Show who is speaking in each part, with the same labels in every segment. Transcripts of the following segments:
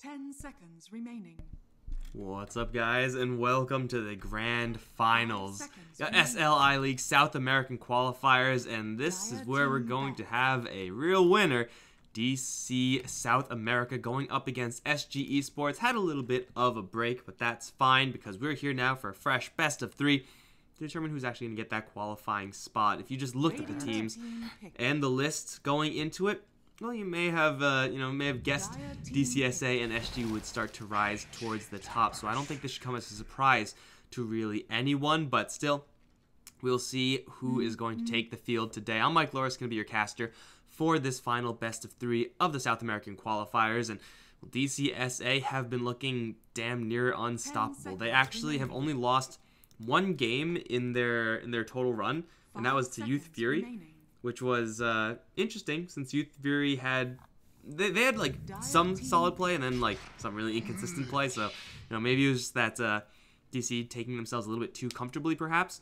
Speaker 1: 10 seconds remaining.
Speaker 2: What's up, guys, and welcome to the grand finals. SLI League South American qualifiers, and this is where we're going to have a real winner. DC South America going up against SG Esports. Had a little bit of a break, but that's fine because we're here now for a fresh best of 3 to determine who's actually going to get that qualifying spot. If you just looked at the teams and the lists going into it, well, you may have guessed DC.SA and SG would start to rise towards the top. So I don't think this should come as a surprise to really anyone, but still, we'll see who is going to take the field today. I'm Mike Loris, going to be your caster for this final best of 3 of the South American qualifiers, and DC.SA have been looking damn near unstoppable. They actually have only lost one game in their total run, and that was to Youth Fury, which was interesting since Youth Fury had they had like some solid play and then like some really inconsistent play. So maybe it was just that DC taking themselves a little bit too comfortably perhaps,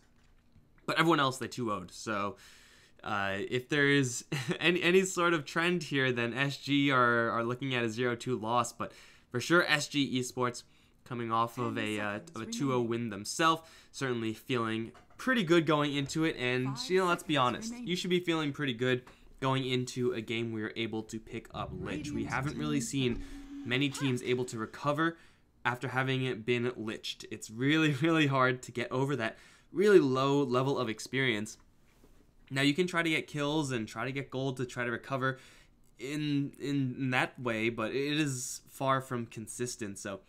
Speaker 2: but everyone else they 2-0'd. So if there is any sort of trend here, then SG are looking at a 0-2 loss. But for sure, SG Esports coming off of a 2-0 win themselves, certainly feeling pretty good going into it. And let's be honest, you should be feeling pretty good going into a game where you're able to pick up Lich. We haven't really seen many teams able to recover after having been liched. It's really, really hard to get over that really low level of experience. Now you can try to get kills and try to get gold to try to recover in that way, but it is far from consistent. So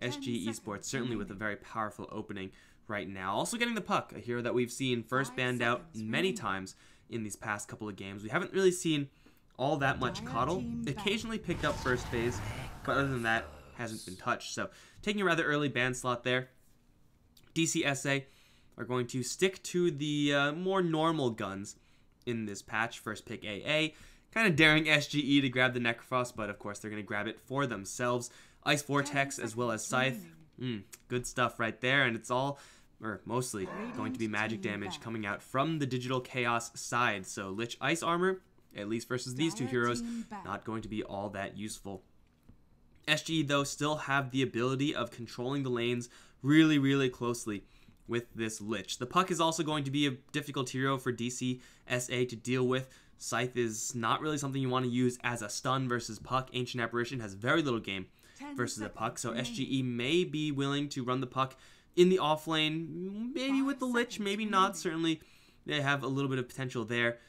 Speaker 2: SG Esports certainly with a very powerful opening right now. Also getting the puck, a hero that we've seen first banned out many times in these past couple of games. We haven't really seen all that much Coddle. Occasionally picked up first phase, but other than that, hasn't been touched. So taking a rather early ban slot there. DC.SA are going to stick to the more normal guns in this patch. First pick AA, kind of daring SGE to grab the Necrofrost, but of course they're going to grab it for themselves. Ice Vortex as well as Scythe. Good stuff right there, and it's all, or mostly, going to be magic damage coming out from the digital Chaos side. So Lich Ice Armor, at least versus these two heroes, not going to be all that useful. SG, though, still have the ability of controlling the lanes really, really closely with this Lich. The puck is also going to be a difficult hero for DC.SA to deal with. Scythe is not really something you want to use as a stun versus puck. Ancient Apparition has very little game versus a puck, so SGE may be willing to run the puck in the off lane, maybe with the Lich, maybe not. Certainly they have a little bit of potential there,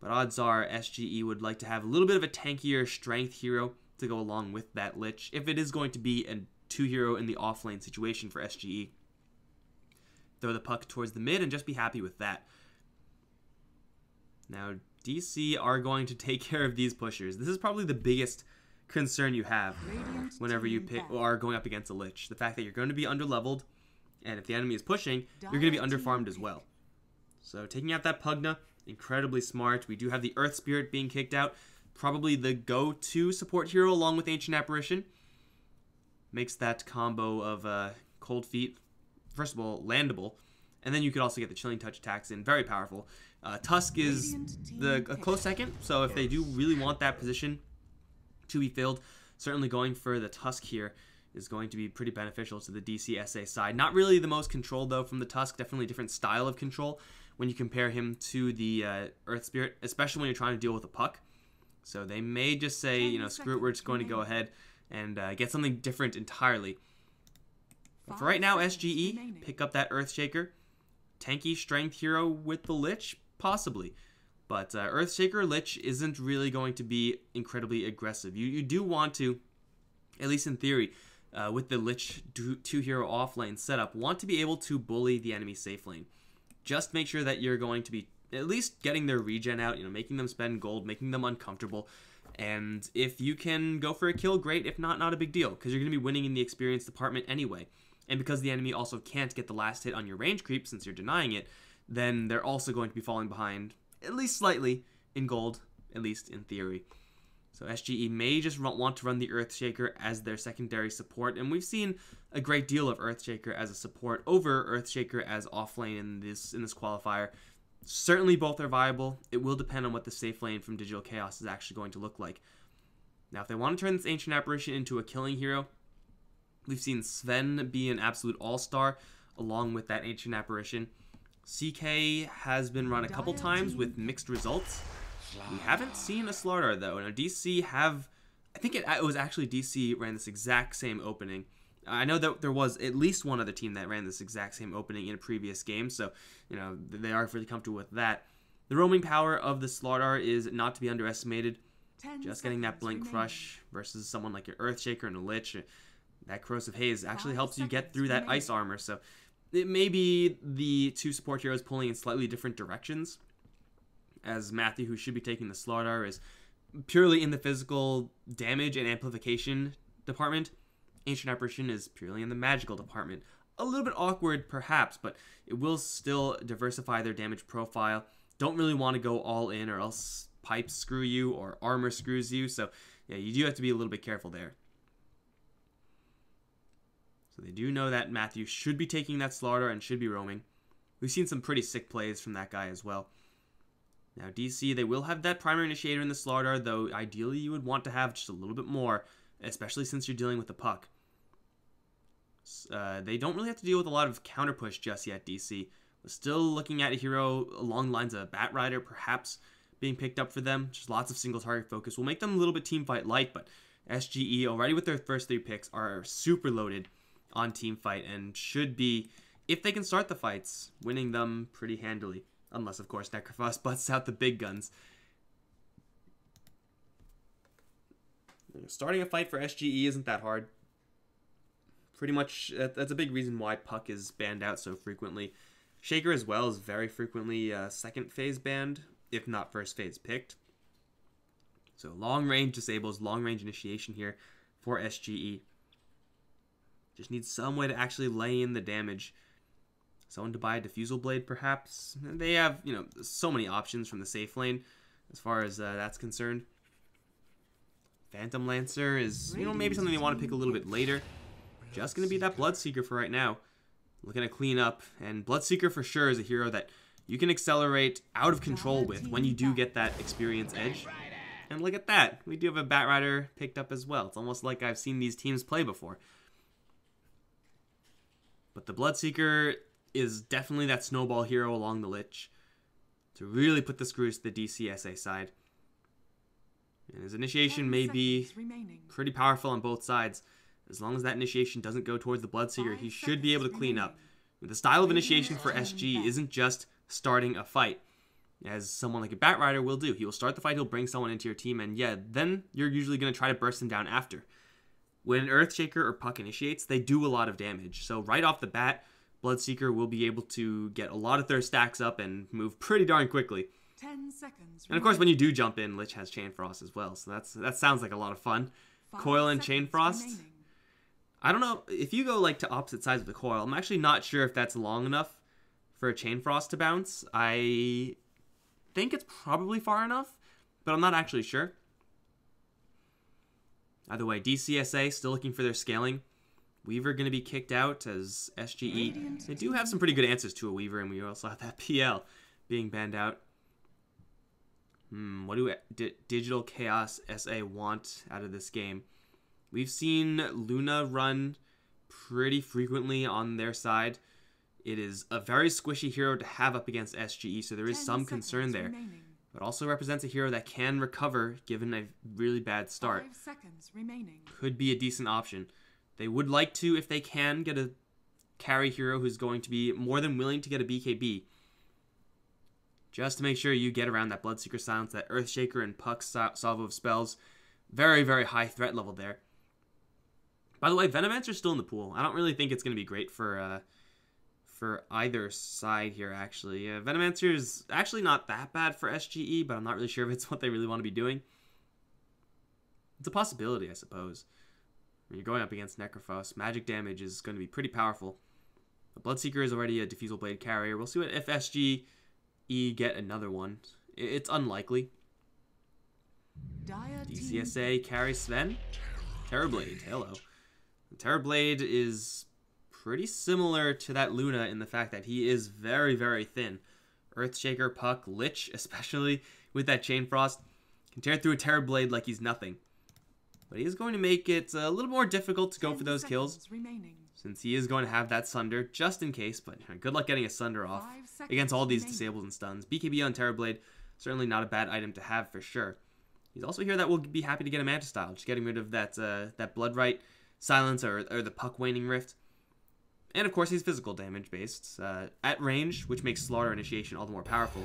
Speaker 2: but odds are SGE would like to have a little bit of a tankier strength hero to go along with that Lich, if it is going to be a 2-hero in the off lane situation for SGE. Throw the puck towards the mid and just be happy with that. Now, DC are going to take care of these pushers. This is probably the biggest concern you have whenever you are going up against a Lich. The fact that you're going to be underleveled, and if the enemy is pushing, you're going to be underfarmed as well. So taking out that Pugna, incredibly smart. We do have the Earth Spirit being kicked out. Probably the go-to support hero along with Ancient Apparition. Makes that combo of Cold Feet, first of all, landable. And then you could also get the Chilling Touch attacks in. Very powerful. Tusk is a close second. So if they do really want that position to be filled, certainly going for the Tusk here is going to be pretty beneficial to the DC.SA side. Not really the most control, though, from the Tusk. Definitely a different style of control when you compare him to the Earth Spirit, especially when you're trying to deal with a puck. So they may just say, screw it, we're just going to go ahead and get something different entirely. But for right now, SGE, pick up that Earthshaker. Tanky strength hero with the Lich? Possibly. But Earthshaker Lich isn't really going to be incredibly aggressive. You do want to, at least in theory, with the Lich 2-hero offlane setup, want to be able to bully the enemy safe lane. Just make sure that you're going to be at least getting their regen out, making them spend gold, making them uncomfortable. And if you can go for a kill, great. If not, not a big deal, because you're going to be winning in the experience department anyway. And because the enemy also can't get the last hit on your range creep since you're denying it, then they're also going to be falling behind, at least slightly, in gold, at least in theory. So SGE may just want to run the Earthshaker as their secondary support, and we've seen a great deal of Earthshaker as a support over Earthshaker as offlane in this qualifier. Certainly both are viable. It will depend on what the safe lane from Digital Chaos is actually going to look like. Now, if they want to turn this Ancient Apparition into a killing hero, we've seen Sven be an absolute all-star along with that Ancient Apparition. CK has been run a couple times with mixed results. We haven't seen a Slardar though. Now DC have, I think it was actually DC ran this exact same opening. I know that there was at least one other team that ran this exact same opening in a previous game, so you know they are really comfortable with that. The roaming power of the Slardar is not to be underestimated. Just getting that Blink Crush versus someone like your Earthshaker and a Lich, that Corrosive Haze actually helps you get through that ice armor. So it may be the two support heroes pulling in slightly different directions, as Matthew, who should be taking the Slardar, is purely in the physical damage and amplification department. Ancient Apparition is purely in the magical department. A little bit awkward, perhaps, but it will still diversify their damage profile. Don't really want to go all in, or else pipes screw you or armor screws you. So yeah, you do have to be a little bit careful there. So they do know that Matthew should be taking that Slardar and should be roaming. We've seen some pretty sick plays from that guy as well. Now DC, they will have that primary initiator in the Slardar, though ideally you would want to have just a little bit more, especially since you're dealing with the puck. They don't really have to deal with a lot of counter push just yet, DC. We're still looking at a hero along the lines of a Bat Rider, perhaps being picked up for them. Just lots of single target focus will make them a little bit team fight light, but SGE already with their first 3 picks are super loaded on team fight and should be, if they can start the fights, winning them pretty handily. Unless, of course, Necrophos busts out the big guns. Starting a fight for SGE isn't that hard. Pretty much, that's a big reason why Puck is banned out so frequently. Shaker as well is very frequently second phase banned, if not first phase picked. So long range disables, long range initiation here for SGE. Just needs some way to actually lay in the damage. Someone to buy a Diffusal Blade, perhaps. They have, you know, so many options from the safe lane as far as that's concerned. Phantom Lancer is, you know, maybe something they want to pick a little bit later. Just going to be that Bloodseeker for right now. Looking to clean up, and Bloodseeker for sure is a hero that you can accelerate out of control with when you do get that experience edge. And look at that, we do have a Bat Rider picked up as well. It's almost like I've seen these teams play before. But the Bloodseeker is definitely that snowball hero along the Lich to really put the screws to the DC.SA side. And his initiation may be pretty powerful on both sides. As long as that initiation doesn't go towards the Bloodseeker, he should be able to clean up. The style of initiation for SG isn't just starting a fight, as someone like a Bat Rider will do. He will start the fight, he'll bring someone into your team, and yeah, then you're usually going to try to burst them down after. When an Earthshaker or Puck initiates, they do a lot of damage. So right off the bat, Bloodseeker will be able to get a lot of their stacks up and move pretty darn quickly.
Speaker 1: 10 seconds.
Speaker 2: And of course, when you do jump in, Lich has Chain Frost as well, so that sounds like a lot of fun. Coil and Chain Frost.
Speaker 1: Remaining.
Speaker 2: I don't know, if you go like to opposite sides of the coil, I'm actually not sure if that's long enough for a Chain Frost to bounce. I think it's probably far enough, but I'm not actually sure. Either way, DC.SA still looking for their scaling. Weaver going to be kicked out as SGE. They do have some pretty good answers to a Weaver, and we also have that PL being banned out. What do Digital Chaos.SA want out of this game? We've seen Luna run pretty frequently on their side. It is a very squishy hero to have up against SGE, so there is some concern there. But also represents a hero that can recover given a really bad start.
Speaker 1: 5 seconds remaining.
Speaker 2: Could be a decent option. They would like to, if they can, get a carry hero who's going to be more than willing to get a BKB. Just to make sure you get around that Bloodseeker silence, that Earthshaker and Puck salvo of spells. Very, very high threat level there. By the way, Venomancer's still in the pool. I don't really think it's going to be great for either side here, actually. Venomancer is actually not that bad for SGE, but I'm not really sure if it's what they really want to be doing. It's a possibility, I suppose. When you're going up against Necrophos, magic damage is going to be pretty powerful. The Bloodseeker is already a Diffusal Blade carrier. We'll see what if SGE get another one. It's unlikely. DC.SA carries Sven. Terrorblade, hello. Terrorblade is pretty similar to that Luna in the fact that he is very, very thin. Earthshaker, Puck, Lich, especially with that Chain Frost, can tear through a Terrorblade like he's nothing. But he is going to make it a little more difficult to go
Speaker 1: 10
Speaker 2: for those kills,
Speaker 1: seconds remaining.
Speaker 2: since he is going to have that Sunder just in case. But good luck getting a Sunder off
Speaker 1: 5 seconds
Speaker 2: against all these
Speaker 1: remaining.
Speaker 2: disables and stuns. BKB on Terrorblade, certainly not a bad item to have for sure. He's also here that will be happy to get a Manta Style, just getting rid of that that Bloodright Silence or the Puck Waning Rift. And of course he's physical damage based at range, which makes Slaughter Initiation all the more powerful.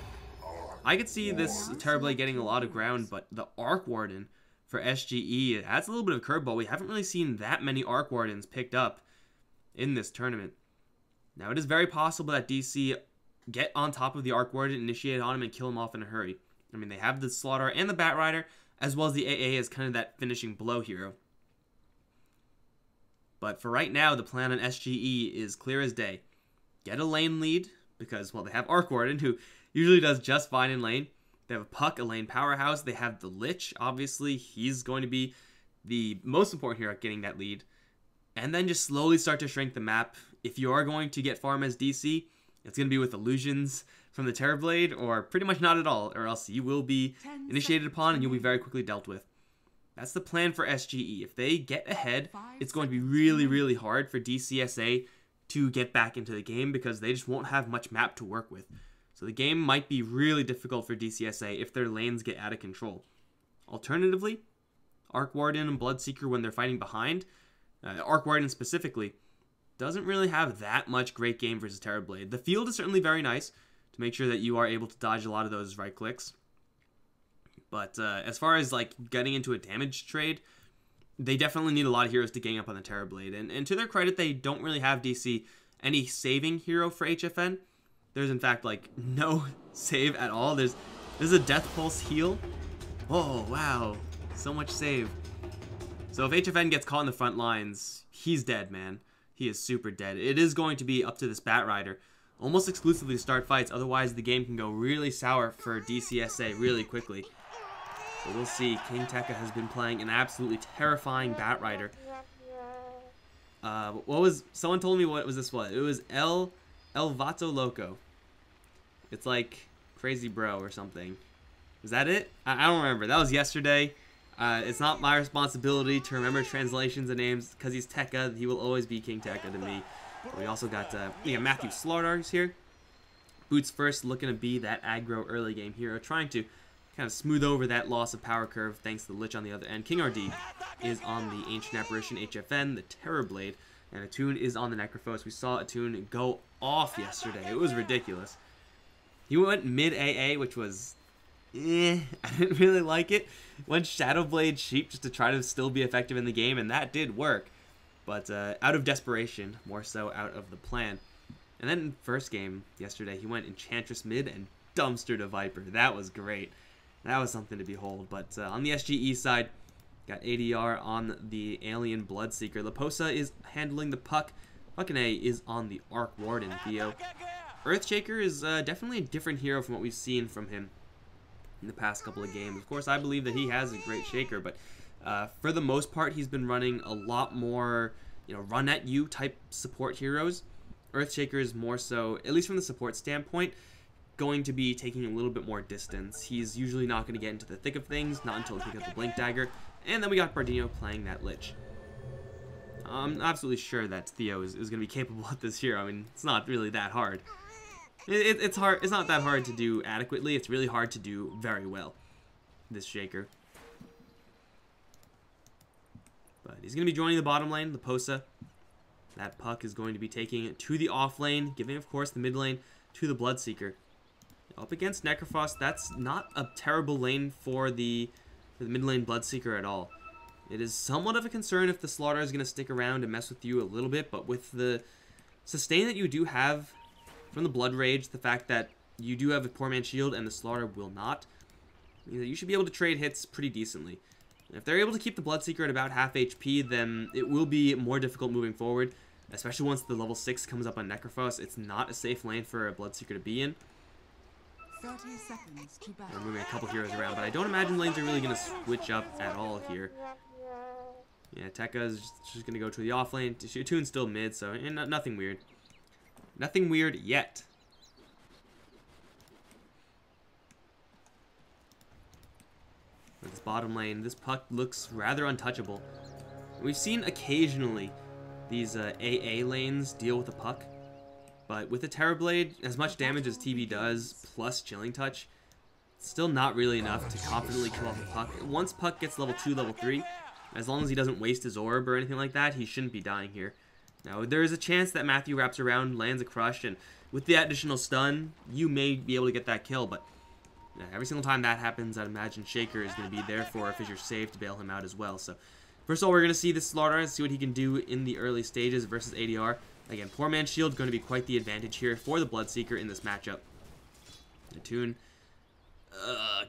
Speaker 2: I could see this Terrorblade getting a lot of ground, but the Arc Warden for SGE adds a little bit of curveball. We haven't really seen that many Arc Wardens picked up in this tournament. Now it is very possible that DC get on top of the Arc Warden, initiate on him, and kill him off in a hurry. I mean, they have the Slaughter and the Batrider, as well as the AA as kind of that finishing blow hero. But for right now, the plan on SGE is clear as day. Get a lane lead, because, well, they have Arc Warden, who usually does just fine in lane. They have a Puck, a lane powerhouse. They have the Lich, obviously. He's going to be the most important hero at getting that lead. And then just slowly start to shrink the map. If you are going to get farm as DC, it's going to be with illusions from the Terrorblade, or pretty much not at all, or else you will be initiated upon and you'll be very quickly dealt with. That's the plan for SGE. If they get ahead, it's going to be really, really hard for DC.SA to get back into the game because they just won't have much map to work with. So the game might be really difficult for DC.SA if their lanes get out of control. Alternatively, Arc Warden and Bloodseeker, when they're fighting behind, Arc Warden specifically, doesn't really have that much great game versus Terrorblade. The field is certainly very nice to make sure that you are able to dodge a lot of those right clicks. But as far as like getting into a damage trade, they definitely need a lot of heroes to gang up on the Terrorblade. And to their credit, they don't really have DC any saving hero for HFN. There's in fact like no save at all. There's a Death Pulse heal. Oh wow, so much save. So if HFN gets caught in the front lines, he's dead, man. He is super dead. It is going to be up to this Batrider almost exclusively to start fights. Otherwise, the game can go really sour for DC.SA really quickly. So we'll see. King Tekka has been playing an absolutely terrifying Batrider. Someone told me what was this one? It was El Vato Loco. It's like Crazy Bro or something. Is that it? I don't remember. That was yesterday. It's not my responsibility to remember translations of names because he's Tekka. He will always be King Tekka to me. We also got Matthew Slaughter here. Boots first, looking to be that aggro early game hero, trying to kind of smooth over that loss of power curve thanks to the Lich on the other end. King RD is on the Ancient Apparition HFN, the Terrorblade, and Attune is on the Necrophos. We saw Attune go off yesterday. It was ridiculous. He went mid AA, which was I didn't really like it. Went Shadowblade Sheep just to try to still be effective in the game, and that did work. But out of desperation, more so out of the plan. And then first game yesterday, he went Enchantress mid and dumpstered a Viper. That was great. That was something to behold. But on the SGE side, got ADR on the Alien Bloodseeker. Laposa is handling the Puck. Puckane is on the Arc Warden Theo. Earthshaker is definitely a different hero from what we've seen from him in the past couple of games. Of course, I believe that he has a great shaker, but for the most part, he's been running a lot more, run at you type support heroes. Earthshaker is more so, at least from the support standpoint, going to be taking a little bit more distance. He's usually not going to get into the thick of things, not until he gets the Blink Dagger. And then we got Bardino playing that Lich. I'm absolutely sure that Theo is going to be capable at this hero. I mean, it's not really that hard. It's hard. It's not that hard to do adequately. It's really hard to do very well, this shaker. But he's going to be joining the bottom lane, the Posa. That Puck is going to be taking it to the off lane, giving, of course, the mid lane to the Bloodseeker. Up against Necrophos, that's not a terrible lane for the mid lane Bloodseeker at all. It is somewhat of a concern if the Slaughter is going to stick around and mess with you a little bit, but with the sustain that you do have from the Blood Rage, the fact that you do have a Poor Man's Shield and the Slaughter will not, you should be able to trade hits pretty decently. If they're able to keep the Bloodseeker at about half HP, then it will be more difficult moving forward, especially once the level 6 comes up on Necrophos. It's not a safe lane for a Bloodseeker to be in.
Speaker 1: 30 seconds to battle.
Speaker 2: We're moving a couple heroes around, but I don't imagine lanes are really going to switch up at all here. Yeah, Tekka is just going to go to the off lane. Attune's still mid, so nothing weird. Nothing weird yet. With this bottom lane, this puck looks rather untouchable. We've seen occasionally these AA lanes deal with the puck, but with the Terrorblade, as much damage as TB does, plus Chilling Touch, it's still not really enough to confidently kill off a puck. Once puck gets level 2, level 3, as long as he doesn't waste his orb or anything like that, he shouldn't be dying here. Now, there is a chance that Matthew wraps around, lands a crush, and with the additional stun, you may be able to get that kill, but every single time that happens, I'd imagine Shaker is going to be there for a Fissure save to bail him out as well. So, first of all, we're going to see this Slaughter and see what he can do in the early stages versus ADR. Again, Poor Man's Shield going to be quite the advantage here for the Bloodseeker in this matchup. Tune.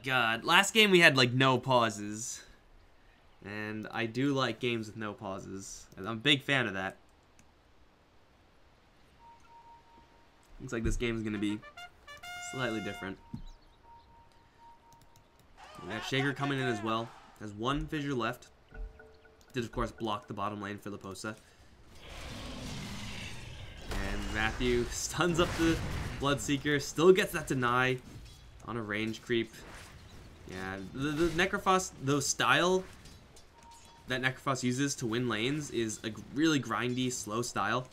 Speaker 2: God. Last game we had, like, no pauses. And I do like games with no pauses. I'm a big fan of that. Looks like this game is going to be slightly different. We got Shaker coming in as well. Has one Fissure left. Did, of course, block the bottom lane for Liposa. And Matthew stuns up the Bloodseeker. Still gets that deny on a range creep. Yeah, the Necrophos, the style that Necrophos uses to win lanes is a really grindy, slow style.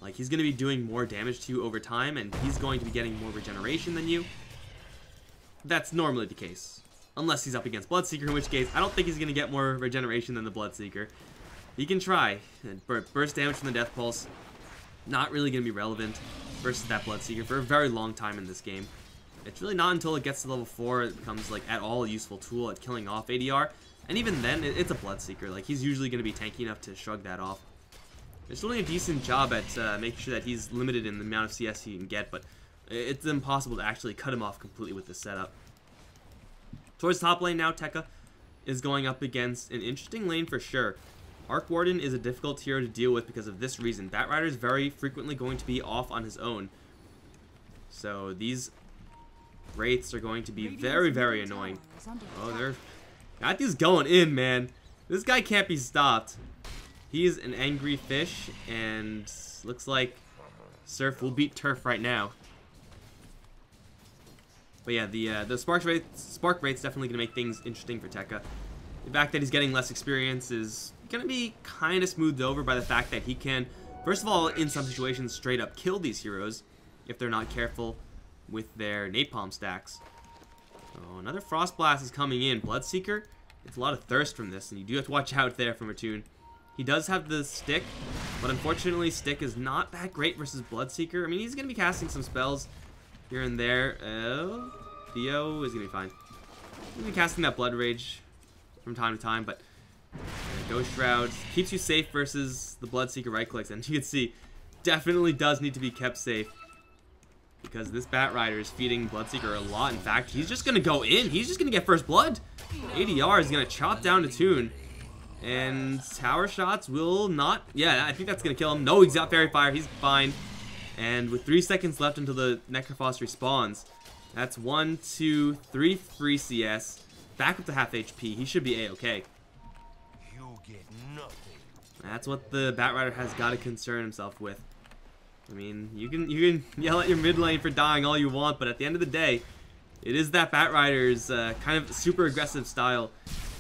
Speaker 2: Like, he's going to be doing more damage to you over time, and he's going to be getting more regeneration than you. That's normally the case. Unless he's up against Bloodseeker, in which case, I don't think he's going to get more regeneration than the Bloodseeker. He can try. Burst damage from the Death Pulse, not really going to be relevant versus that Bloodseeker for a very long time in this game. It's really not until it gets to level 4 it becomes, like, at all a useful tool at killing off ADR. And even then, it's a Bloodseeker. Like, he's usually going to be tanky enough to shrug that off. It's doing a decent job at making sure that he's limited in the amount of CS he can get, but it's impossible to actually cut him off completely with this setup. Towards top lane now, Tekka is going up against an interesting lane for sure. Arc Warden is a difficult hero to deal with because of this reason. Batrider is very frequently going to be off on his own. So these Wraiths are going to be very, very annoying. Oh, Matthew's going in, man. This guy can't be stopped. He's an angry fish, and looks like Surf will beat Turf right now. But yeah, the Spark Wraith's definitely going to make things interesting for Tekka. The fact that he's getting less experience is going to be kind of smoothed over by the fact that he can, first of all, in some situations, straight up kill these heroes if they're not careful with their Napalm stacks. So another Frost Blast is coming in. Bloodseeker, it's a lot of thirst from this, and you do have to watch out there from Ratun. He does have the Stick, but unfortunately Stick is not that great versus Bloodseeker. I mean, he's going to be casting some spells here and there. Theo is going to be fine. He's going to be casting that Blood Rage from time to time, but Ghost Shroud keeps you safe versus the Bloodseeker right clicks, and you can see, definitely does need to be kept safe because this Batrider is feeding Bloodseeker a lot. In fact, he's just going to go in. He's just going to get first blood. ADR is going to chop down to Toon. And tower shots will not... Yeah, I think that's going to kill him. No, he's got Fairy Fire. He's fine. And with 3 seconds left until the Necrophos respawns, that's 1, 2, 3 free CS. Back up to half HP. He should be A-okay.
Speaker 3: You get nothing.
Speaker 2: That's what the Batrider has got to concern himself with. I mean, you can yell at your mid lane for dying all you want, but at the end of the day, it is that Batrider's kind of super aggressive style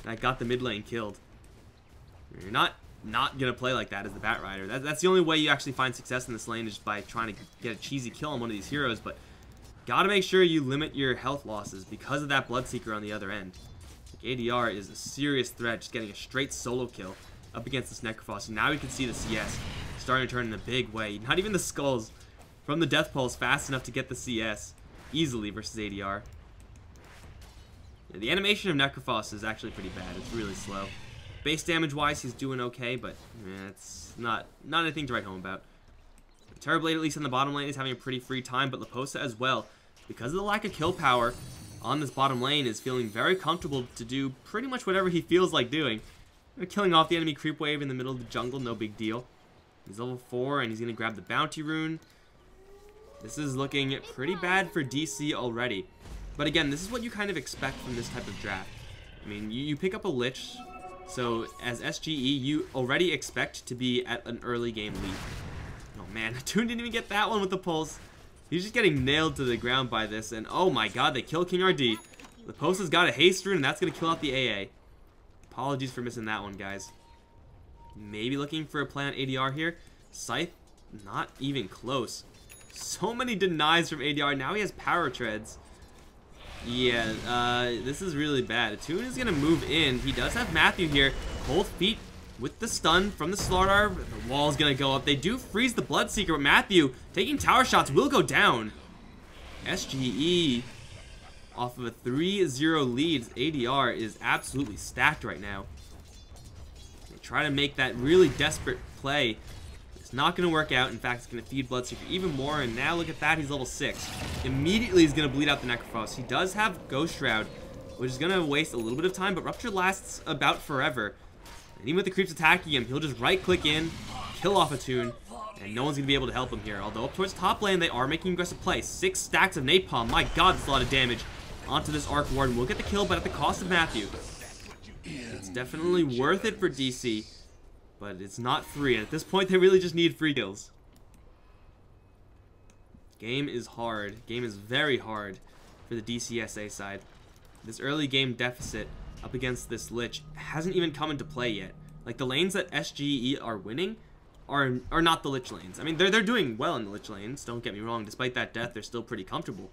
Speaker 2: that got the mid lane killed. You're not gonna play like that as the Batrider. That's the only way you actually find success in this lane, is by trying to get a cheesy kill on one of these heroes. But gotta make sure you limit your health losses because of that Bloodseeker on the other end. Like, ADR is a serious threat, just getting a straight solo kill up against this Necrophos. And now you can see the CS starting to turn in a big way. Not even the skulls from the Death Pulse fast enough to get the CS easily versus ADR. Yeah, the animation of Necrophos is actually pretty bad. It's really slow. Base damage wise, he's doing okay, but it's not anything to write home about. Terrorblade, at least in the bottom lane, is having a pretty free time, but Liposa as well, because of the lack of kill power on this bottom lane, is feeling very comfortable to do pretty much whatever he feels like doing. Killing off the enemy creep wave in the middle of the jungle, no big deal. He's level 4, and he's going to grab the bounty rune. This is looking pretty bad for DC already. But again, this is what you kind of expect from this type of draft. I mean, you pick up a Lich, so as SGE, you already expect to be at an early game lead. Oh man, Toon didn't even get that one with the pulse. He's just getting nailed to the ground by this, and oh my god, they kill King RD. The post has got a haste rune, and that's going to kill out the AA. Apologies for missing that one, guys. Maybe looking for a play on ADR here. Scythe, not even close. So many denies from ADR. Now he has power treads. Yeah, this is really bad. Attune is going to move in. He does have Matthew here. Cold feet with the stun from the Slardar. The wall is going to go up. They do freeze the Bloodseeker, but Matthew taking tower shots will go down. SGE off of a 3-0 lead. ADR is absolutely stacked right now. They try to make that really desperate play. It's not going to work out. In fact, it's going to feed Bloodseeker even more. And now look at that. He's level 6. Immediately, he's going to bleed out the Necrophos. He does have Ghost Shroud, which is going to waste a little bit of time, but Rupture lasts about forever. And even with the creeps attacking him, he'll just right-click in, kill off Attune, and no one's going to be able to help him here. Although up towards top lane, they are making aggressive play. 6 stacks of Napalm. My god, that's a lot of damage onto this Arc Warden. We'll get the kill, but at the cost of Matthew. It's definitely worth it for DC, but it's not free. And at this point, they really just need free kills. Game is hard. Game is very hard for the DC.SA side. This early game deficit up against this Lich hasn't even come into play yet. Like, the lanes that SGE are winning are not the Lich lanes. I mean, they're doing well in the Lich lanes, don't get me wrong. Despite that death, they're still pretty comfortable.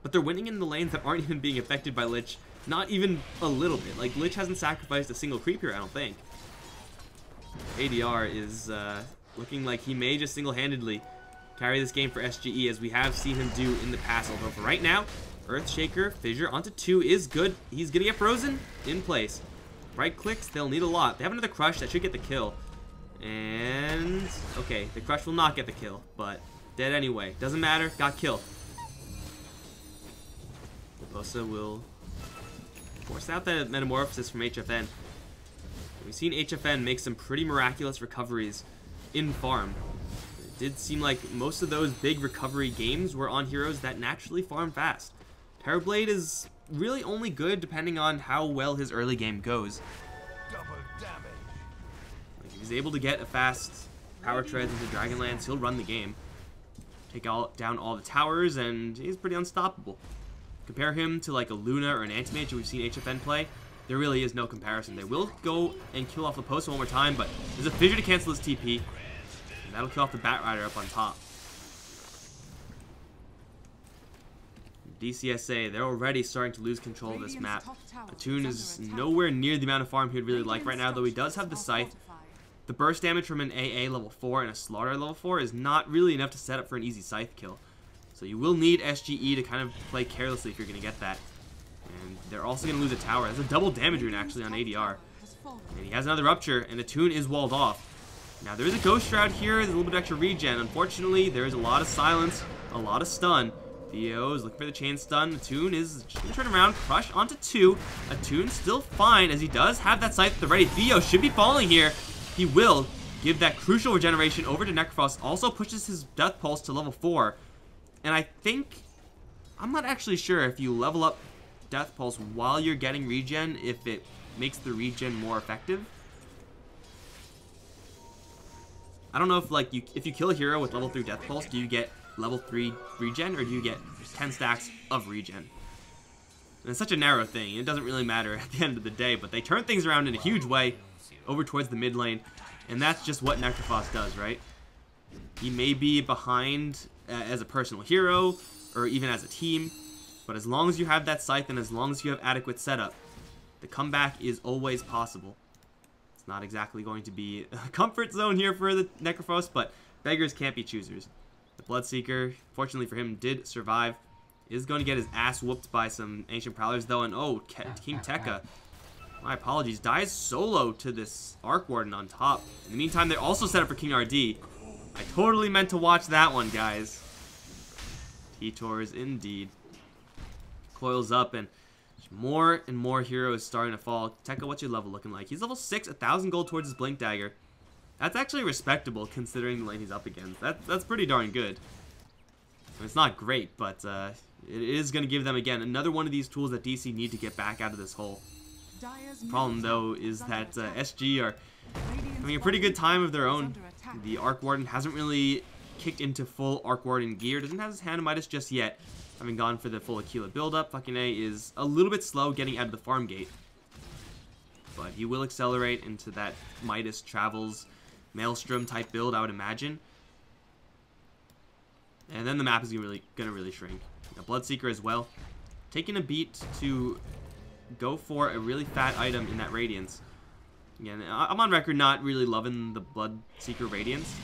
Speaker 2: But they're winning in the lanes that aren't even being affected by Lich, not even a little bit. Like, Lich hasn't sacrificed a single creep here, I don't think. ADR is looking like he may just single-handedly carry this game for SGE, as we have seen him do in the past. Although for right now, Earthshaker, Fissure onto 2 is good. He's gonna get frozen in place. Right clicks, they'll need a lot. They have another Crush that should get the kill. And okay, the Crush will not get the kill, but dead anyway. Doesn't matter, got killed. Bosa will force out that Metamorphosis from HFN. We've seen HFN make some pretty miraculous recoveries in farm. It did seem like most of those big recovery games were on heroes that naturally farm fast. Terrorblade is really only good depending on how well his early game goes.
Speaker 3: Double damage.
Speaker 2: Like, if he's able to get a fast power treads into Dragonlance, he'll run the game. Take down all the towers, and he's pretty unstoppable. Compare him to like a Luna or an Anti-Mage who we've seen HFN play, there really is no comparison. They will go and kill off the post one more time, but there's a Fissure to cancel his TP, and that'll kill off the Batrider up on top. DC.SA, they're already starting to lose control of this map. Attune is nowhere near the amount of farm he would really like right now, though he does have the Scythe. The burst damage from an AA level 4 and a Slardar level 4 is not really enough to set up for an easy Scythe kill. So you will need SGE to kind of play carelessly if you're going to get that. And they're also going to lose a tower. That's a double damage rune actually on ADR. And he has another Rupture, and Attune is walled off. Now there is a Ghost Shroud here, there's a little bit extra regen. Unfortunately, there is a lot of silence, a lot of stun. Theo is looking for the chain stun. Attune is just going to turn around, Crush onto 2. Attune still fine, as he does have that Scythe at the ready. Theo should be falling here. He will give that crucial regeneration over to Necrophos. Also pushes his Death Pulse to level 4. And I think, I'm not actually sure if you level up Death Pulse while you're getting regen, if it makes the regen more effective. I don't know if like if you kill a hero with level 3 Death Pulse, do you get level 3 regen, or do you get 10 stacks of regen? And it's such a narrow thing, it doesn't really matter at the end of the day, but they turn things around in a huge way over towards the mid lane, and that's just what Necrophos does, right? He may be behind as a personal hero, or even as a team, but as long as you have that Scythe and as long as you have adequate setup, the comeback is always possible. It's not exactly going to be a comfort zone here for the Necrophos, but beggars can't be choosers. The Bloodseeker, fortunately for him, did survive. Is going to get his ass whooped by some Ancient Prowlers, though, and oh, King Tekka, my apologies, dies solo to this Arc Warden on top. In the meantime, they're also set up for King RD. I totally meant to watch that one, guys. T-Tors, indeed. Coils up, and more and more heroes starting to fall. Tekka, what's your level looking like? He's level 6, 1,000 gold towards his Blink Dagger. That's actually respectable considering the lane he's up against. That's pretty darn good. I mean, it's not great, but it is going to give them, again, another one of these tools that DC need to get back out of this hole. The problem, though, is that SG are having a pretty good time of their own. The Arc Warden hasn't really kicked into full Arc Warden gear. Doesn't have his Hand of Midas just yet. having gone for the full Aquila build-up. Fakine is a little bit slow getting out of the farm gate, but he will accelerate into that Midas Travels Maelstrom type build, I would imagine. And then the map is gonna really shrink. A Bloodseeker as well, taking a beat to go for a really fat item in that Radiance. Again, I'm on record not really loving the Bloodseeker Radiance,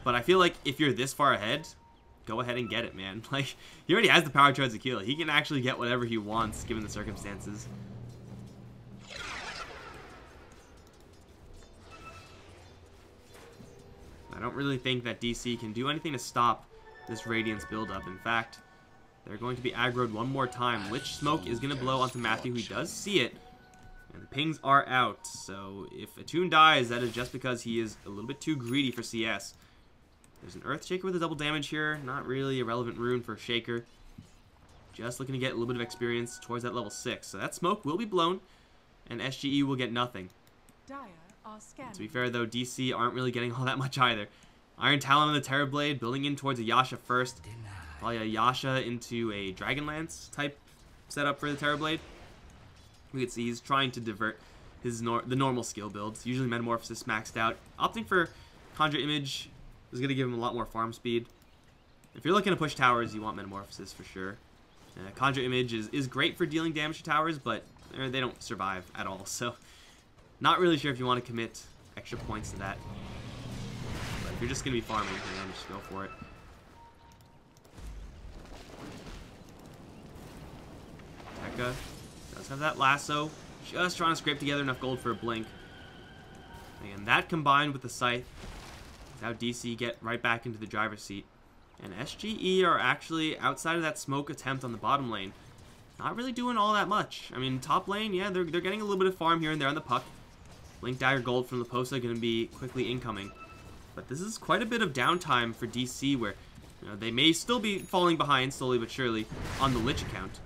Speaker 2: but I feel like if you're this far ahead, go ahead and get it, man. Like, he already has the power towards Aquila. He can actually get whatever he wants given the circumstances. I don't really think that DC can do anything to stop this Radiance build-up. In fact, they're going to be aggroed one more time. Lich Smoke is going to blow onto Matthew, who does see it. And the pings are out. So if Attune dies, that is just because he is a little bit too greedy for CS. There's an Earthshaker with a double damage here. Not really a relevant rune for Shaker. Just looking to get a little bit of experience towards that level 6. So that smoke will be blown, and SGE will get nothing. To be fair, though, DC aren't really getting all that much either. Iron Talon on the Terrorblade, building in towards a Yasha first. Probably a Yasha into a Dragonlance type setup for the Terrorblade. We can see he's trying to divert his the normal skill builds. Usually Metamorphosis maxed out. Opting for Conjure Image is going to give him a lot more farm speed. If you're looking to push towers, you want Metamorphosis for sure. Conjure Image is great for dealing damage to towers, but they don't survive at all. So, not really sure if you want to commit extra points to that. But if you're just going to be farming, then just go for it. Tekka does have that lasso. Just trying to scrape together enough gold for a blink. And that combined with the scythe is how DC get right back into the driver's seat. And SGE are actually outside of that smoke attempt on the bottom lane. Not really doing all that much. I mean, top lane, yeah, they're getting a little bit of farm here and there on the puck. Blink Dagger Gold from Leposa going to be quickly incoming. But this is quite a bit of downtime for DC where they may still be falling behind slowly but surely on the Lich account.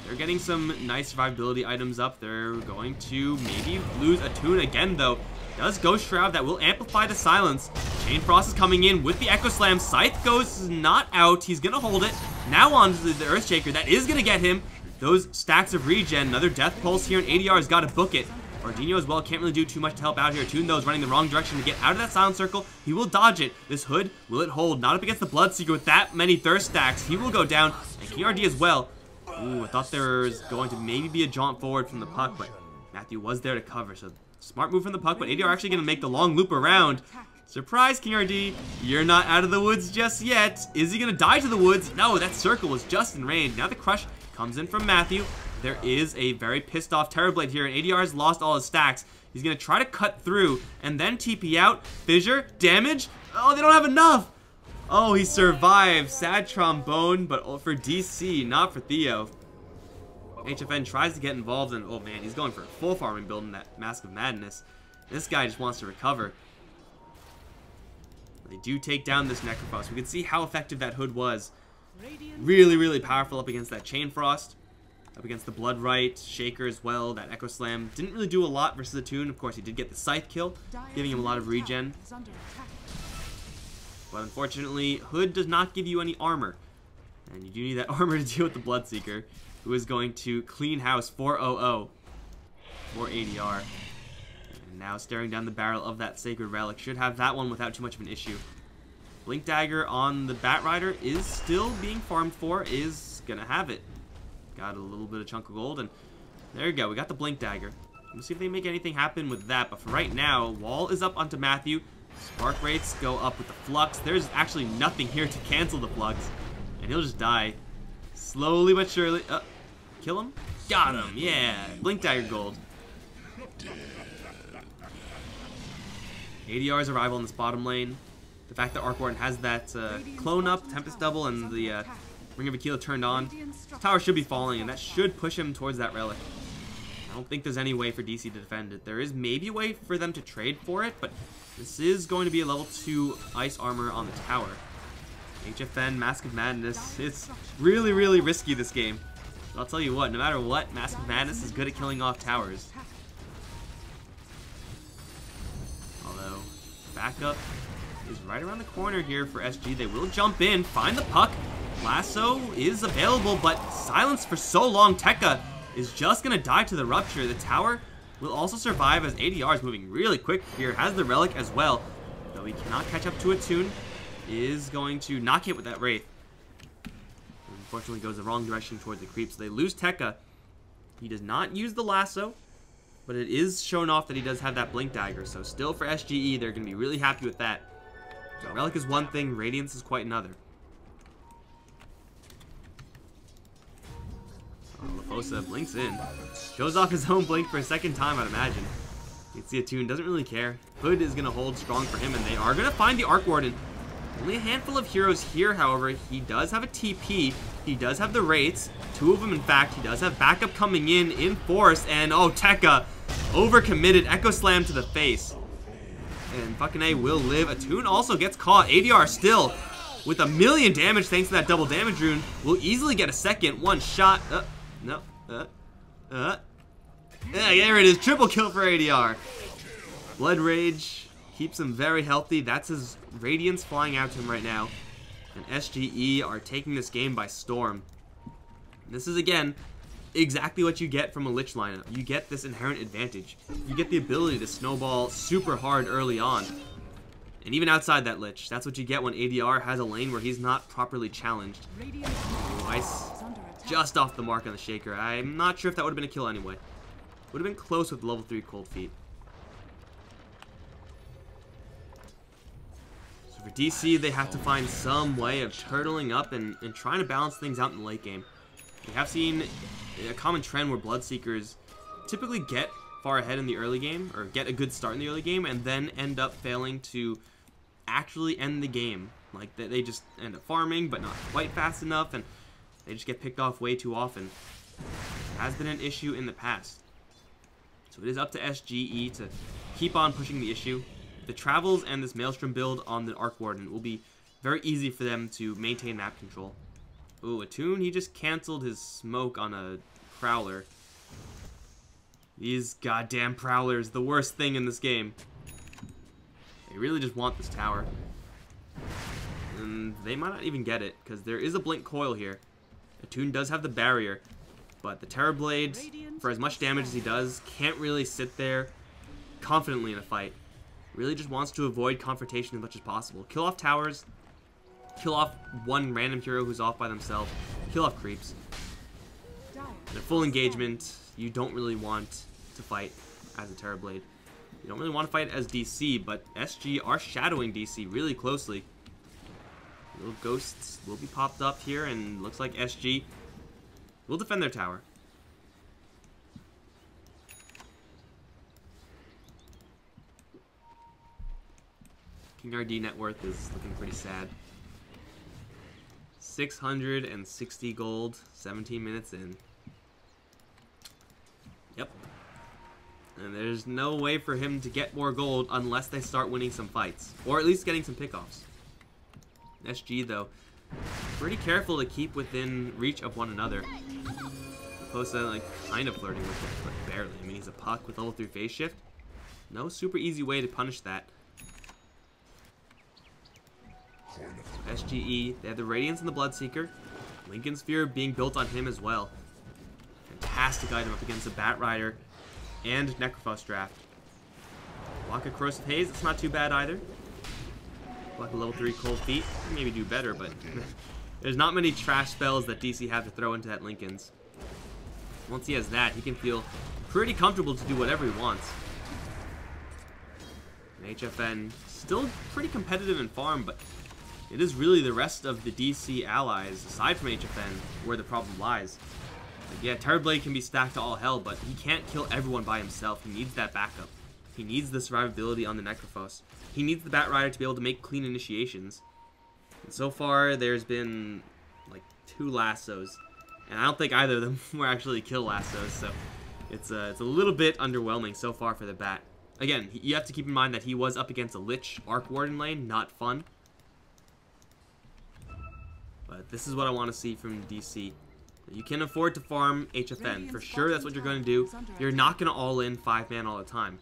Speaker 2: They're getting some nice survivability items up. They're going to maybe lose Attune again, though. Does Ghost Shroud that will amplify the silence. Chain Frost is coming in with the Echo Slam. Scythe goes not out. He's going to hold it. Now on to the Earthshaker. That is going to get him those stacks of regen. Another Death Pulse here, and ADR has got to book it. Ordino as well can't really do too much to help out here. Attune, though, is running the wrong direction to get out of that silent circle. He will dodge it. This Hood, will it hold? Not up against the Bloodseeker with that many Thirst stacks. He will go down. And King RD as well. Ooh, I thought there was going to maybe be a jaunt forward from the puck, but Matthew was there to cover. So smart move from the puck, but ADR actually going to make the long loop around. Surprise, King RD. You're not out of the woods just yet. Is he going to die to the woods? No, that circle was just in range. Now the crush comes in from Matthew. There is a very pissed off Terrorblade here, and ADR has lost all his stacks. He's going to try to cut through and then TP out. Fissure, damage. Oh, they don't have enough. Oh, he survived. Sad trombone, but for DC, not for Theo. HFN tries to get involved, and oh man, he's going for a full farming build in that Mask of Madness. This guy just wants to recover. They do take down this Necrophos. We can see how effective that Hood was. Really, really powerful up against that Chain Frost. Up against the Bloodright, Shaker as well. That Echo Slam didn't really do a lot versus Attune. Of course, he did get the Scythe kill, giving him a lot of regen. But unfortunately, Hood does not give you any armor. And you do need that armor to deal with the Bloodseeker, who is going to clean house 400 for ADR. And now staring down the barrel of that Sacred Relic. Should have that one without too much of an issue. Blink Dagger on the Bat Rider is still being farmed for, is going to have it. Got a little bit of chunk of gold, and there you go. We got the Blink Dagger. Let's see if they make anything happen with that. But for right now, Wall is up onto Matthew. Spark rates go up with the Flux. There's actually nothing here to cancel the Flux, and he'll just die. Slowly but surely. Kill him? Got him, yeah. Blink Dagger Gold. ADR's arrival in this bottom lane. The fact that Arc Warden has that clone up, Tempest Double, and the Ring of Aquila turned on. This tower should be falling, and that should push him towards that relic. I don't think there's any way for DC to defend it. There is maybe a way for them to trade for it, but this is going to be a level 2 ice armor on the tower. HFN, Mask of Madness. It's really, really risky, this game. But I'll tell you what, no matter what, Mask of Madness is good at killing off towers. Although, backup is right around the corner here for SG. They will jump in, find the puck. Lasso is available, but silence for so long. Tekka is just going to die to the rupture. The tower will also survive as ADR is moving really quick here. Has the relic as well, though he cannot catch up to a tune. Is going to not hit with that Wraith. Unfortunately goes the wrong direction towards the creep, so they lose Tekka. He does not use the lasso, but it is shown off that he does have that blink dagger, so still for SGE, they're going to be really happy with that. Relic is one thing, Radiance is quite another. Lefosa blinks in. Shows off his own blink for a second time, I'd imagine. You can see Attune doesn't really care. Hood is going to hold strong for him, and they are going to find the Arc Warden. Only a handful of heroes here, however. He does have a TP. He does have the Wraiths. 2 of them, in fact. He does have backup coming in force. And, oh, Tekka overcommitted. Echo Slam to the face. And fucking A will live. Attune also gets caught. ADR still with 1,000,000 damage thanks to that double damage rune. Will easily get a second. One shot. No. Yeah, there it is. Triple kill for ADR. Blood Rage keeps him very healthy. That's his Radiance flying out to him right now. And SGE are taking this game by storm. This is, again, exactly what you get from a Lich lineup. You get this inherent advantage. You get the ability to snowball super hard early on. And even outside that Lich, that's what you get when ADR has a lane where he's not properly challenged. Nice. Just off the mark on the Shaker. I'm not sure if that would have been a kill anyway. Would have been close with level 3 Cold Feet. So for DC, they have to find some way of turtling up and trying to balance things out in the late game. We have seen a common trend where Bloodseekers typically get far ahead in the early game, or get a good start in the early game, and then end up failing to actually end the game. Like, they just end up farming, but not quite fast enough, and they just get picked off way too often. It has been an issue in the past. So it is up to SGE to keep on pushing the issue. The Travels and this Maelstrom build on the Arc Warden will be very easy for them to maintain map control. Ooh, Attune, he just canceled his smoke on a Prowler. These goddamn Prowlers, the worst thing in this game. They really just want this tower. And they might not even get it, because there is a Blink Coil here. Attune does have the barrier, but the Terrorblade, for as much damage as he does, can't really sit there confidently in a fight. Really just wants to avoid confrontation as much as possible. Kill off towers, kill off one random hero who's off by themselves, kill off creeps. In a full engagement, you don't really want to fight as a Terrorblade. You don't really want to fight as DC, but SG are shadowing DC really closely. Little ghosts will be popped up here, and looks like SG will defend their tower. King RD net worth is looking pretty sad. 660 gold, 17 minutes in. Yep. And there's no way for him to get more gold unless they start winning some fights. Or at least getting some pickoffs. SG, though, pretty careful to keep within reach of one another. Posa, like, kind of flirting with it, but barely. I mean, he's a puck with level 3 phase shift. No super easy way to punish that. So SGE, they have the Radiance and the Bloodseeker. Lincoln Sphere being built on him as well. Fantastic item up against the Bat Rider and Necrophos draft. Block a Corrosive Haze, it's not too bad either. Block a level 3 Cold Feet, maybe do better, but there's not many trash spells that DC have to throw into that Lincoln's. Once he has that, he can feel pretty comfortable to do whatever he wants. And HFN, still pretty competitive in farm, but it is really the rest of the DC allies, aside from HFN, where the problem lies. Like, yeah, Terrorblade can be stacked to all hell, but he can't kill everyone by himself. He needs that backup. He needs the survivability on the Necrophos. He needs the Bat Rider to be able to make clean initiations. And so far, there's been, like, 2 lassos. And I don't think either of them were actually kill lassos, so it's a little bit underwhelming so far for the Bat. Again, you have to keep in mind that he was up against a Lich Arc Warden lane, not fun. But this is what I want to see from DC. You can afford to farm HFN. For sure, that's what you're going to do. You're not going to all-in 5-man all the time.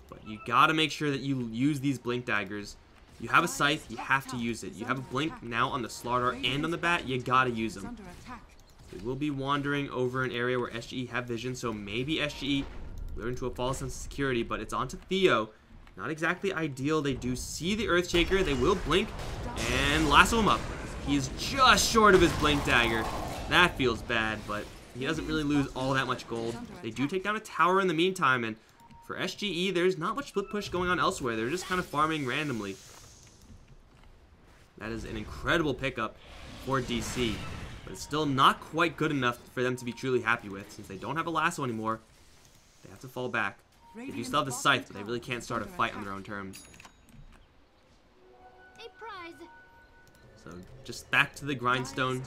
Speaker 2: But you got to make sure that you use these Blink Daggers You have a scythe, you have to use it. You have a blink now on the Slaughter and on the bat, you gotta use them. They will be wandering over an area where SGE have vision, so maybe SGE learn to a false sense of security, but it's on to Theo. Not exactly ideal. They do see the Earthshaker. They will blink and lasso him up. He's just short of his blink dagger. That feels bad, but he doesn't really lose all that much gold. They do take down a tower in the meantime, and for SGE, there's not much split push going on elsewhere. They're just kind of farming randomly. That is an incredible pickup for DC, but it's still not quite good enough for them to be truly happy with. Since they don't have a lasso anymore, they have to fall back. They do still have the scythe, but they really can't start a fight on their own terms.
Speaker 4: A prize.
Speaker 2: So just back to the grindstone,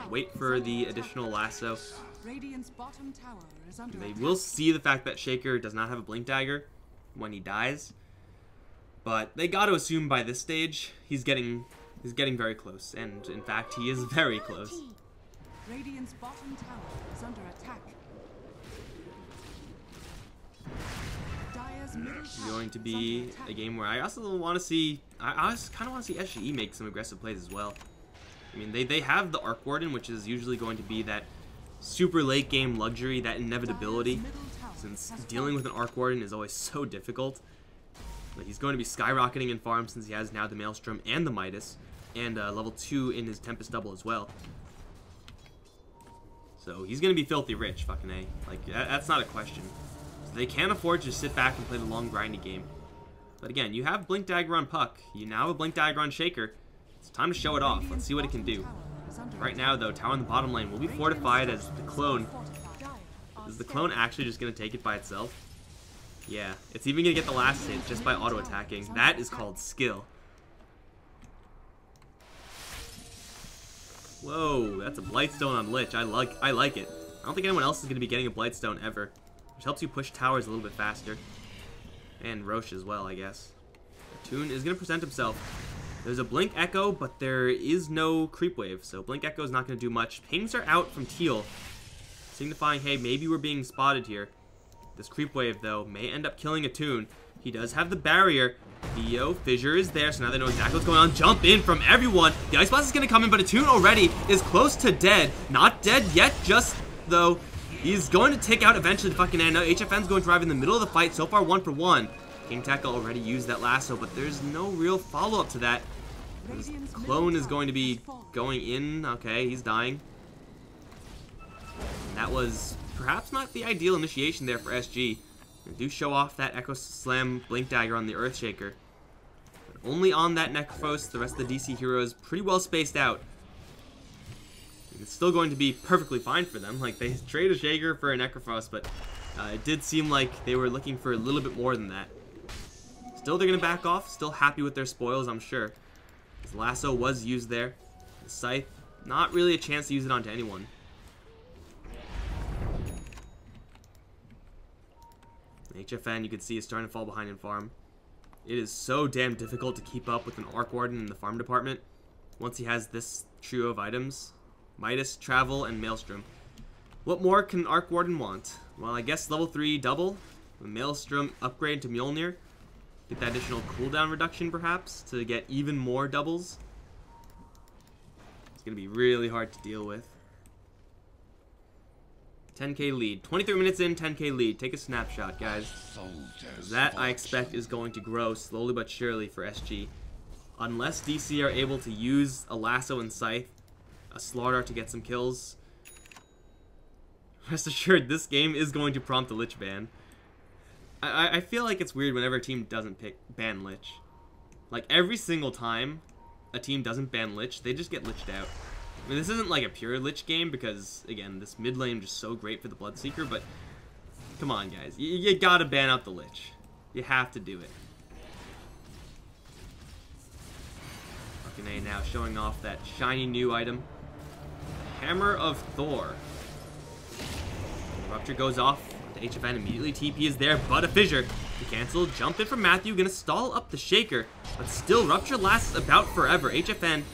Speaker 2: wait for the additional lasso. They will see the fact that Shaker does not have a blink dagger when he dies, but they got to assume by this stage he's getting very close, and in fact he is very close.
Speaker 1: Radiant's bottom tower is under attack.
Speaker 2: It's going to be a game where I also want to see, I also kind of want to see SGE make some aggressive plays as well. I mean, they have the Arc Warden, which is usually going to be that super late game luxury, that inevitability, since dealing with an Arc Warden is always so difficult. But he's going to be skyrocketing in farm since he has now the Maelstrom and the Midas, and level 2 in his Tempest Double as well. So he's going to be filthy rich, fucking A. Like, that's not a question. So they can't afford to just sit back and play the long grindy game. But again, you have Blink Dagger on Puck. You now have a Blink Dagger on Shaker. It's time to show it off. Let's see what it can do. Right now, though, tower in the bottom lane will be fortified as the clone. Is the clone actually just going to take it by itself? Yeah, it's even going to get the last hit just by auto-attacking. That is called skill. Whoa, that's a Blightstone on Lich. I like it. I don't think anyone else is going to be getting a Blightstone ever, which helps you push towers a little bit faster. And Roche as well, I guess. Toon is going to present himself. There's a Blink Echo, but there is no Creep Wave, so Blink Echo is not going to do much. Pings are out from Teal, signifying, hey, maybe we're being spotted here. This Creep Wave, though, may end up killing a Toon. He does have the barrier. Theo, Fissure is there, so now they know exactly what's going on. Jump in from everyone. The Ice Blast is going to come in, but a Toon already is close to dead. Not dead yet, just, though, he's going to take out eventually the fucking end. Now HFN's going to drive in the middle of the fight. So far, 1 for 1. King Tekka already used that lasso, but there's no real follow-up to that. This clone is going to be going in. Okay, he's dying. And that was perhaps not the ideal initiation there for SG. They do show off that Echo Slam Blink Dagger on the Earthshaker. But only on that Necrophos, the rest of the DC heroes pretty well spaced out. And it's still going to be perfectly fine for them. Like, they trade a Shaker for a Necrophos, but it did seem like they were looking for a little bit more than that. Still, they're going to back off. Still happy with their spoils, I'm sure. His lasso was used there. The Scythe, not really a chance to use it onto anyone. HFN, you can see, is starting to fall behind in farm. It is so damn difficult to keep up with an Arc Warden in the farm department once he has this trio of items. Midas, Travel, and Maelstrom. What more can an Arc Warden want? Well, I guess level 3 double. The Maelstrom upgrade to Mjolnir. Get that additional cooldown reduction, perhaps, to get even more doubles. It's going to be really hard to deal with. 10k lead. 23 minutes in, 10k lead. Take a snapshot, guys. That, I expect, is going to grow slowly but surely for SG. Unless DC are able to use a lasso and scythe, a slaughter to get some kills, rest assured, this game is going to prompt a Lich ban. I feel like it's weird whenever a team doesn't ban Lich. Like, every single time a team doesn't ban Lich, they just get Liched out. I mean, this isn't like a pure Lich game because, again, this mid lane is just so great for the Bloodseeker, but come on, guys. You gotta ban out the Lich. You have to do it. Fucking A now showing off that shiny new item. Hammer of Thor. Rupture goes off. The HFN immediately. TP is there, but a fissure to cancel. Jump in from Matthew, gonna stall up the Shaker, but still Rupture lasts about forever. HFN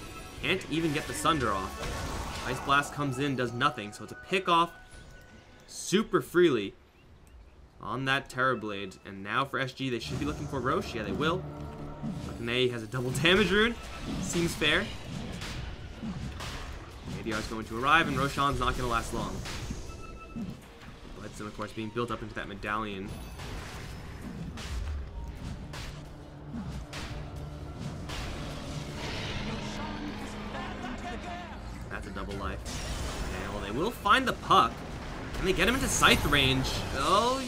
Speaker 2: can't even get the Sunder off. Ice Blast comes in, does nothing, so it's a pick off super freely on that Terrorblade. And now for SG, they should be looking for Roche. Yeah, they will. Fucking A has a double damage rune. Seems fair. ADR is going to arrive, and Roshan's not going to last long. Blitzen, of course, being built up into that medallion. That's a double life. Okay, well, they will find the puck. Can they get him into scythe range? Oh,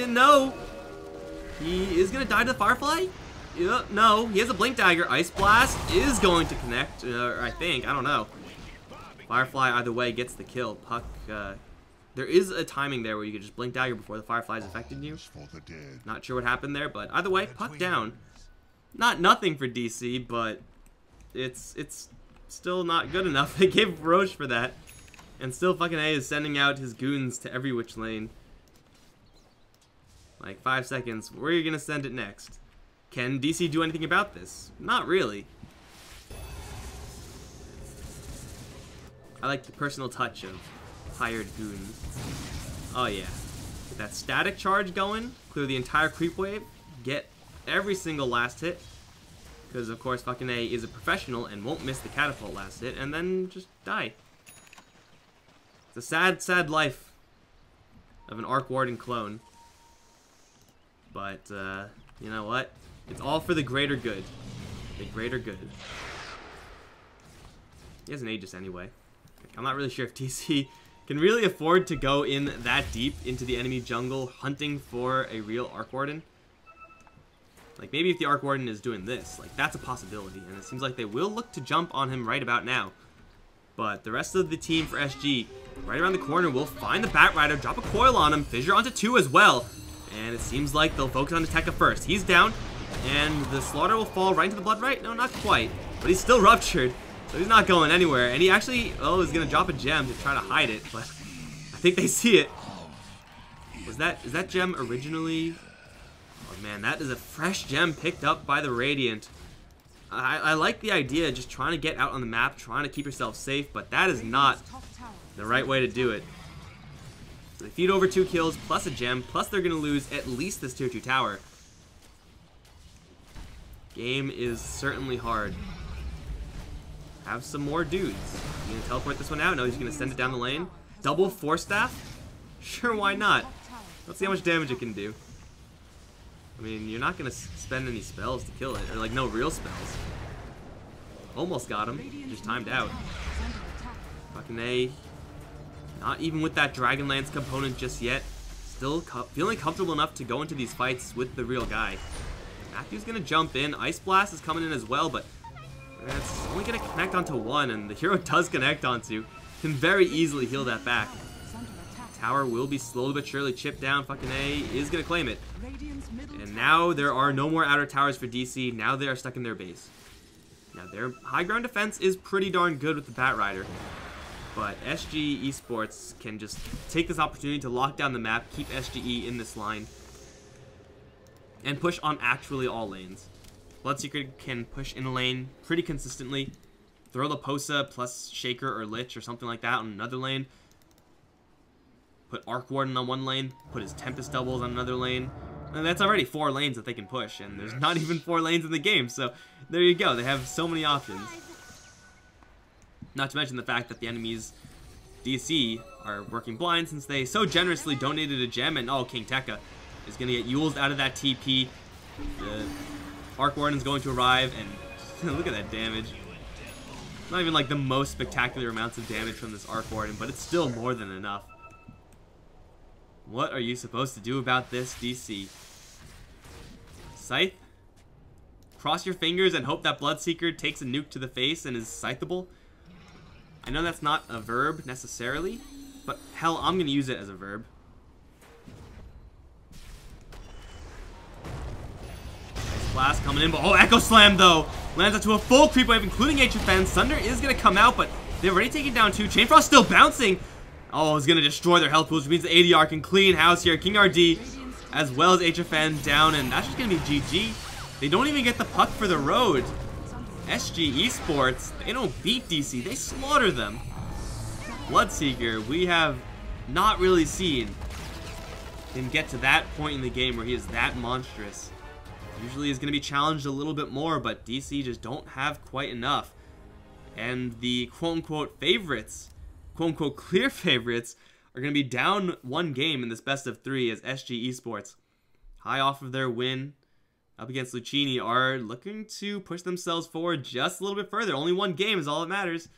Speaker 2: no. He is going to die to the Firefly? Yeah, no, he has a Blink Dagger. Ice Blast is going to connect, I think. I don't know. Firefly, either way, gets the kill. Puck, there is a timing there where you could just Blink Dagger before the Firefly's affected you. Not sure what happened there, but either way, Puck down. Nothing for DC, but it's still not good enough. They gave Roche for that. And still fucking A is sending out his goons to every which lane. Like 5 seconds. Where are you gonna send it next? Can DC do anything about this? Not really. I like the personal touch of hired goons. Oh yeah. Get that static charge going, clear the entire creep wave, get every single last hit. Because of course fucking A is a professional and won't miss the catapult last hit, and then just die. It's a sad, sad life of an Arc Warden clone. But, you know what? It's all for the greater good. The greater good. He has an Aegis anyway. I'm not really sure if DC can really afford to go in that deep into the enemy jungle hunting for a real Arc Warden. Like, maybe if the Arc Warden is doing this, like, that's a possibility. And it seems like they will look to jump on him right about now. But the rest of the team for SG, right around the corner, will find the Bat Rider, drop a coil on him, fissure onto 2 as well. And it seems like they'll focus on Tekka first. He's down, and the Slaughter will fall right into the Blood Right? No, not quite. But he's still ruptured, so he's not going anywhere. And he actually, is going to drop a gem to try to hide it, but I think they see it. Is that gem originally... Oh man, that is a fresh gem picked up by the Radiant. I like the idea, just trying to get out on the map, trying to keep yourself safe, but that is not the right way to do it. So they feed over 2 kills, plus a gem, plus they're going to lose at least this tier 2 tower. Game is certainly hard. Have some more dudes. You going to teleport this one out? No, he's going to send it down the lane. Double Force Staff? Sure, why not? Let's see how much damage it can do. I mean, you're not going to spend any spells to kill it, or like no real spells. Almost got him, just timed out. Fucking A. Not even with that Dragonlance component just yet. Still feeling comfortable enough to go into these fights with the real guy. Matthew's going to jump in. Ice Blast is coming in as well, but that's only going to connect onto 1, and the hero does connect onto. Can very easily heal that back. Tower will be slowly but surely chipped down. Fucking A is going to claim it. And now there are no more outer towers for DC. Now they are stuck in their base. Now their high ground defense is pretty darn good with the Bat Rider. But SG Esports can just take this opportunity to lock down the map, keep SGE in this line, and push on actually all lanes. Bloodseeker can push in a lane pretty consistently. Throw Leposa plus Shaker or Lich or something like that on another lane. Put Arc Warden on one lane, put his Tempest doubles on another lane. And that's already 4 lanes that they can push, and there's not even 4 lanes in the game, so there you go. They have so many options. Not to mention the fact that the enemies DC are working blind since they so generously donated a gem, and King Tekka is going to get Yuled out of that TP. The Arc Warden's going to arrive, and look at that damage. Not even like the most spectacular amounts of damage from this Arc Warden, but it's still more than enough. What are you supposed to do about this, DC? Scythe? Cross your fingers and hope that Bloodseeker takes a nuke to the face and is scytheable? I know that's not a verb necessarily, but hell, I'm going to use it as a verb. Nice blast coming in, but Echo Slam though! Lands onto a full creep wave, including HFN. Sunder is going to come out, but they've already taken down 2. Chainfrost still bouncing! It's going to destroy their health pools, which means the ADR can clean house here. King RD, as well as HFN down, and that's just going to be GG. They don't even get the puck for the road. SG Esports, they don't beat DC, they slaughter them. Bloodseeker, we have not really seen him get to that point in the game where he is that monstrous. usually is going to be challenged a little bit more, but DC just don't have quite enough. And the quote-unquote favorites, quote-unquote clear favorites, are going to be down one game in this best of 3 as SG Esports, high off of their win up against Lucchini, are looking to push themselves forward just a little bit further. Only one game is all that matters.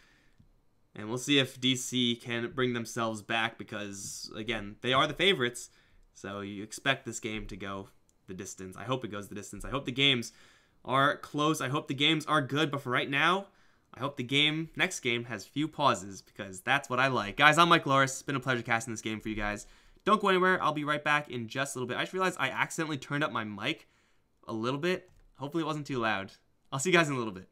Speaker 2: And we'll see if DC can bring themselves back because, again, they are the favorites. So you expect this game to go the distance. I hope it goes the distance. I hope the games are close. I hope the games are good. But for right now, I hope the next game has few pauses because that's what I like. Guys, I'm Mike Loris. It's been a pleasure casting this game for you guys. Don't go anywhere. I'll be right back in just a little bit. I just realized I accidentally turned up my mic a little bit. Hopefully it wasn't too loud. I'll see you guys in a little bit.